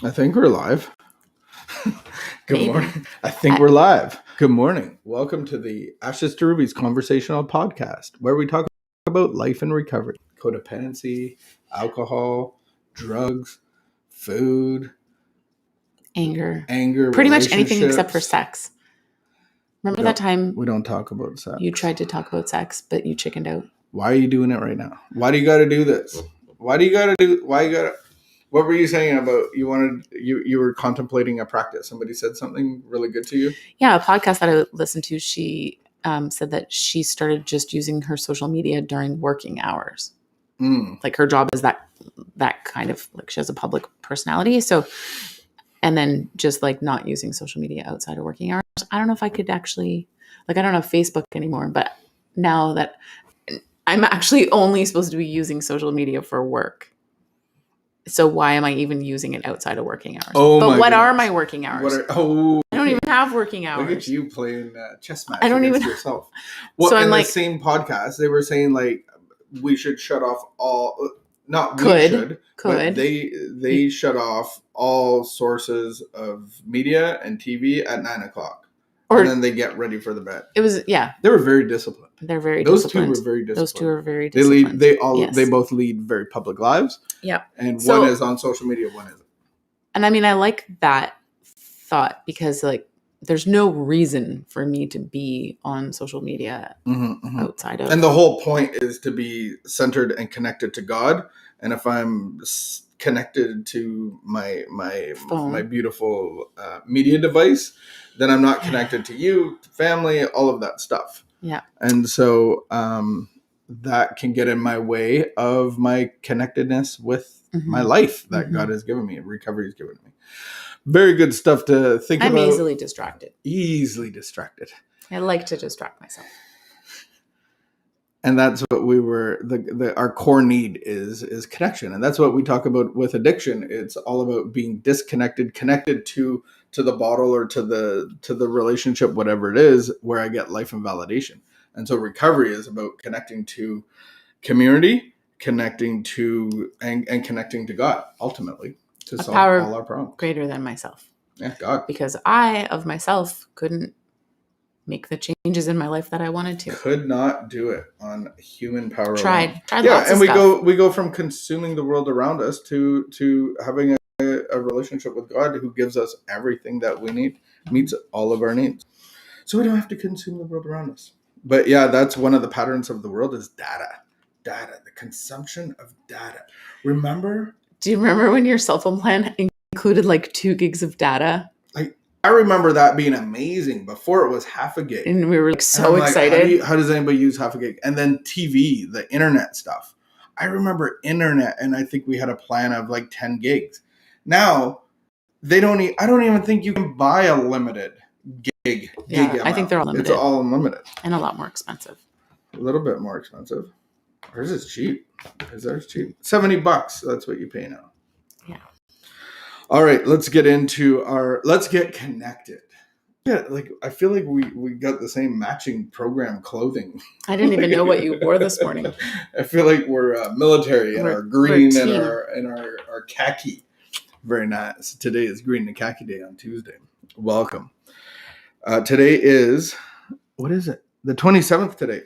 I think we're live. Good Maybe. morning. I think we're live. Good morning. Welcome to the Ashes to Rubies conversational podcast, where we talk about life and recovery, codependency, alcohol, drugs, food, Anger. pretty much anything except for sex. Remember that time we don't talk about sex. you tried to talk about sex, but you chickened out? Why are you doing it right now? Why do you got to do this? Why you got to? What were you saying about you were contemplating a practice? Somebody said something really good to you? Yeah, a podcast that I listened to, she said that she started just using her social media during working hours. Like her job is that kind of, like, she has a public personality. So, and then just like not using social media outside of working hours. I don't know if I could actually, like, I don't have Facebook anymore, but now that I'm actually only supposed to be using social media for work. So why am I even using it outside of working hours? But what are my working hours? I don't even have working hours. Look at you playing chess match against yourself. Well, so in I'm the like, same podcast, they were saying like we should shut off all. Not we should. But they shut off all sources of media and TV at 9:00. And then they get ready for the bed. It was, yeah. They were very disciplined. They're very Those disciplined. two were very disciplined. Those two are very disciplined. They both lead very public lives. Yeah. And one is on social media, one isn't. And I mean, I like that thought because, like, there's no reason for me to be on social media outside of. And the whole point is to be centered and connected to God. And if I'm connected to my beautiful media device, then I'm not connected to you, to family, all of that stuff. Yeah. And so that can get in my way of my connectedness with my life that God has given me, and recovery has given me. Very good stuff to think about. I'm easily distracted. I like to distract myself. And that's what we were, our core need is connection. And that's what we talk about with addiction. It's all about being disconnected, connected to the bottle or to the relationship, whatever it is, where I get life and validation. And so recovery is about connecting to community, connecting to and connecting to God, ultimately, to solve all our problems. Greater than myself. Yeah, God. Because I, of myself, couldn't make the changes in my life that I wanted to. Could not do it on human power. Tried yeah, lots and of stuff. we go from consuming the world around us to having a relationship with God who gives us everything that we need, meets all of our needs. So we don't have to consume the world around us. But yeah, that's one of the patterns of the world is data, the consumption of data. Do you remember when your cell phone plan included like 2 gigs of data? I remember that being amazing before it was half a gig. And we were like so excited. How does anybody use half a gig? And then TV, the internet stuff. I remember internet, and I think we had a plan of like 10 gigs. Now, I don't even think you can buy a limited gig. I think they're all limited. It's all unlimited. And a lot more expensive. A little bit more expensive. Ours is cheap. Is ours cheap? $70. That's what you pay now. Yeah. All right, let's get connected. Yeah, like I feel like we got the same matching program clothing. I didn't even know what you wore this morning. I feel like we're military and our green and our khaki. Very nice. Today is Green and Khaki Day on Tuesday. Welcome. Today is, what is it? The 27th today.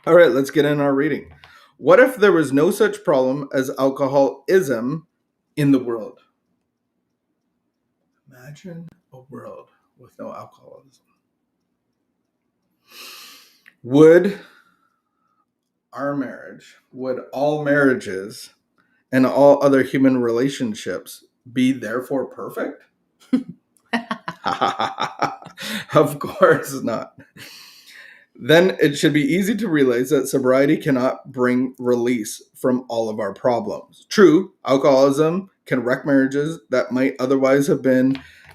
All right, let's get in our reading. What if there was no such problem as alcoholism in the world? Imagine a world with no alcoholism. Would all marriages and all other human relationships be therefore perfect? Of course not. Then it should be easy to realize that sobriety cannot bring release from all of our problems. True, alcoholism can wreck marriages that might otherwise have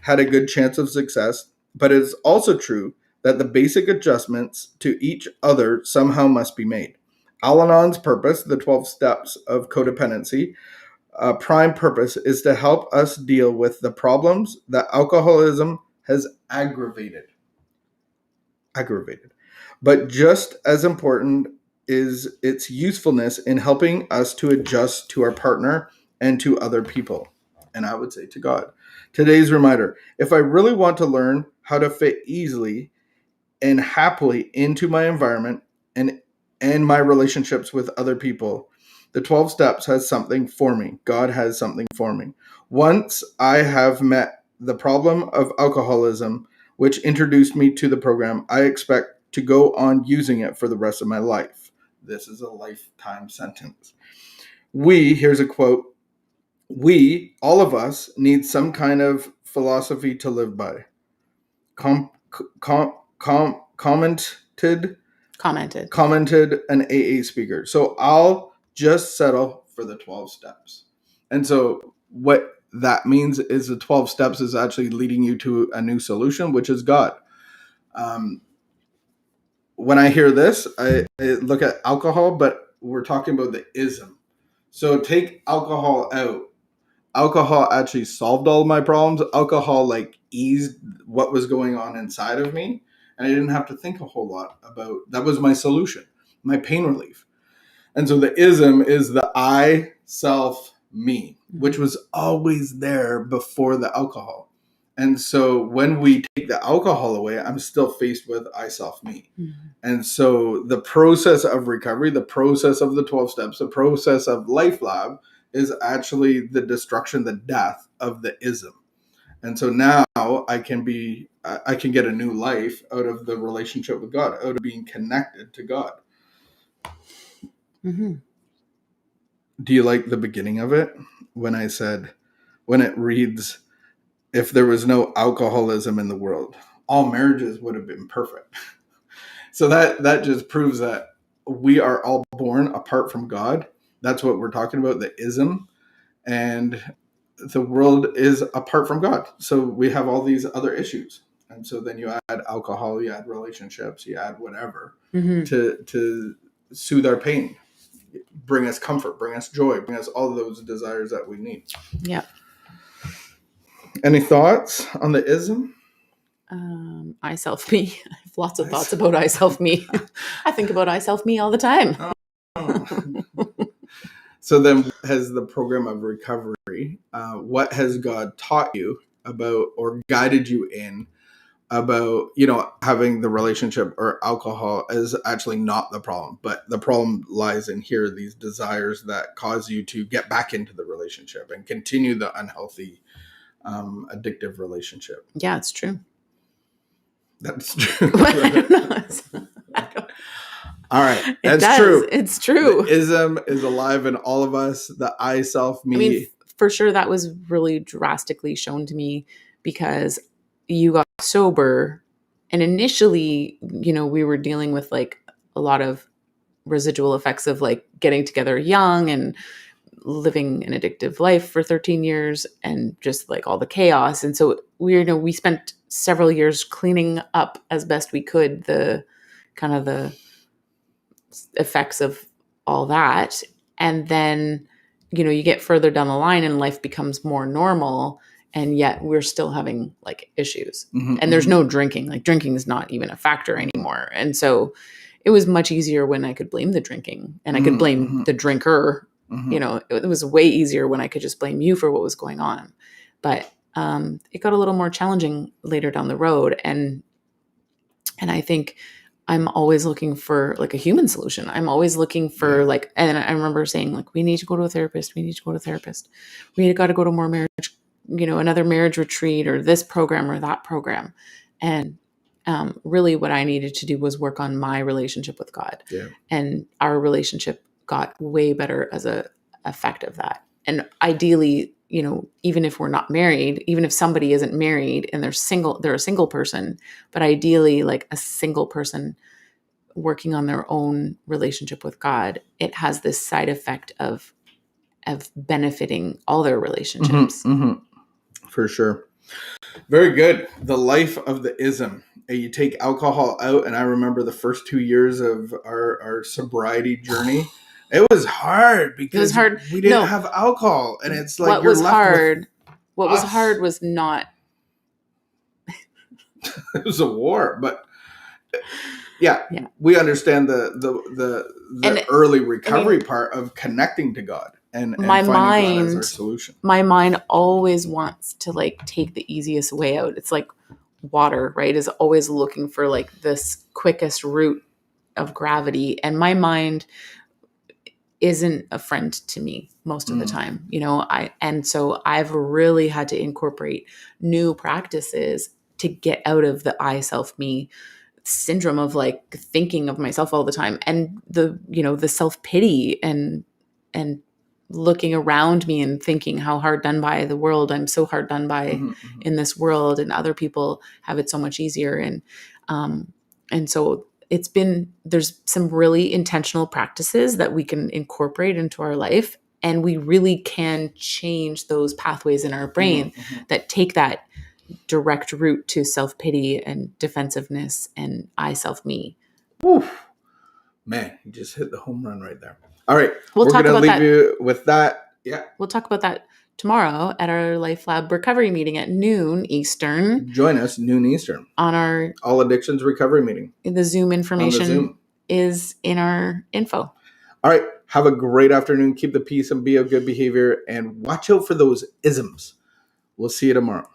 had a good chance of success, but it is also true that the basic adjustments to each other somehow must be made. Al-Anon's purpose, the 12 steps of codependency, prime purpose is to help us deal with the problems that alcoholism has aggravated. But just as important is its usefulness in helping us to adjust to our partner and to other people. And I would say to God. Today's reminder: if I really want to learn how to fit easily and happily into my environment and my relationships with other people, the 12 steps has something for me. God has something for me. Once I have met the problem of alcoholism, which introduced me to the program, I expect to go on using it for the rest of my life. This is a lifetime sentence. Here's a quote: we, all of us, need some kind of philosophy to live by. Commented an AA speaker. So I'll just settle for the 12 steps. And so what that means is the 12 steps is actually leading you to a new solution, which is God. When I hear this, I look at alcohol, but we're talking about the ism. So take alcohol out. Alcohol actually solved all of my problems. Alcohol like eased what was going on inside of me. And I didn't have to think a whole lot about that. Was my solution, my pain relief. And so the ism is the I, self, me, which was always there before the alcohol. And so when we take the alcohol away, I'm still faced with I, self, me. Mm-hmm. And so the process of recovery, the process of the 12 steps, the process of LifeLab is actually the destruction, the death of the ism. And so now I can get a new life out of the relationship with God, out of being connected to God. Mm-hmm. Do you like the beginning of it when it reads, if there was no alcoholism in the world, all marriages would have been perfect. So that just proves that we are all born apart from God. That's what we're talking about, the ism. And the world is apart from God. So we have all these other issues. And so then you add alcohol, you add relationships, you add whatever to soothe our pain, bring us comfort, bring us joy, bring us all those desires that we need. Yeah. Any thoughts on the ism? I self me. I have lots of thoughts about I self me. I think about I self me all the time. So then, has the program of recovery, what has God taught you about or guided you in about, having the relationship or alcohol is actually not the problem, but the problem lies in here, these desires that cause you to get back into the relationship and continue the unhealthy, addictive relationship? Yeah, it's true. That's true. I don't know. All right. That's true. It's true. The ism is alive in all of us. The I, self, me. I mean, for sure, that was really drastically shown to me because you got sober. And initially, we were dealing with like a lot of residual effects of like getting together young and living an addictive life for 13 years and just like all the chaos. And so we spent several years cleaning up as best we could the kind of the effects of all that. And then, you get further down the line and life becomes more normal, and yet we're still having like issues. Mm-hmm, and there's no drinking. Like drinking is not even a factor anymore. And so it was much easier when I could blame the drinking and I could blame the drinker. Mm-hmm. It was way easier when I could just blame you for what was going on. But it got a little more challenging later down the road. And I think I'm always looking for like a human solution. I'm always looking for and I remember saying like, we need to go to a therapist. We need to go to a therapist. We got to go to more marriage, another marriage retreat or this program or that program. And really what I needed to do was work on my relationship with God. Yeah. And our relationship got way better as a effect of that. And ideally, even if we're not married, even if somebody isn't married and they're a single person, but ideally like a single person working on their own relationship with God, it has this side effect of benefiting all their relationships. Mm-hmm, mm-hmm. For sure. Very good. The life of the ism. You take alcohol out, and I remember the first 2 years of our sobriety journey. It was hard because we didn't have alcohol, and it's like what was hard. What was hard was not. It was a war, but we understand the early recovery part of connecting to God. and my finding God as our mind solution. my mind always wants to like take the easiest way out. It's like water, right? Is always looking for like this quickest route of gravity, and my mind isn't a friend to me most of the time, you know. So I've really had to incorporate new practices to get out of the I self me syndrome of like thinking of myself all the time, and the, you know, the self-pity and looking around me and thinking how hard done by the world I'm so hard done by in this world, and other people have it so much easier. And so there's some really intentional practices that we can incorporate into our life, and we really can change those pathways in our brain that take that direct route to self-pity and defensiveness and I self me. Oof. Man, you just hit the home run right there. All right, We'll we're talk going to about leave that. you with that. Yeah. We'll talk about that tomorrow at our LifeLab Recovery meeting at noon Eastern. Join us noon Eastern On our All Addictions Recovery meeting. The Zoom information Zoom is in our info. All right, have a great afternoon. Keep the peace and be of good behavior, and watch out for those isms. We'll see you tomorrow.